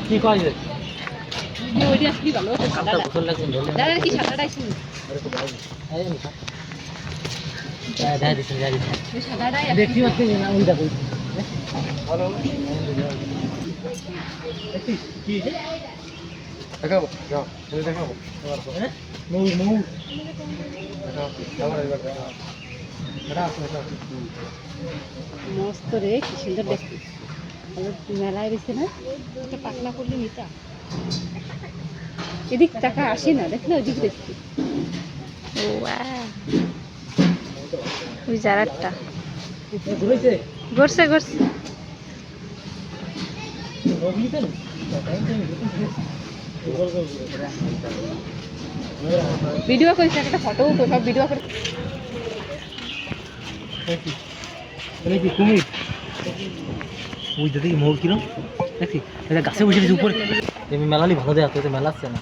কি কয় যে ওইটা আসলে ভালো হতো কাঁচা সাদাটা গোসল লাগছে ধরে দাদা কি সাদাটাই শুনি দেখা দিচ্ছেন ওই সাদাটাই দেখতে পাচ্ছি না ওই দেখো হ্যালো কি দেখাবো যাও দেখাবো হ্যাঁ মৌ মৌ মস্ত রে কি সুন্দর দেখতে মেলায় বেছে না একটা পাতলা করলে নিতা এদিক টাকা আসে না দেখ না ওইদিক দেখতে ওই জারারটা ঘুরছে ঘুরছে ভিডিও করিস একটা ফটো সব ভিডিও করে কি কুমির ওই দাদি মোর কিরম দেখছি এটা গাছে বসে গেছে উপরে মেলালি ভালো দেয় তো মেলা আসছে না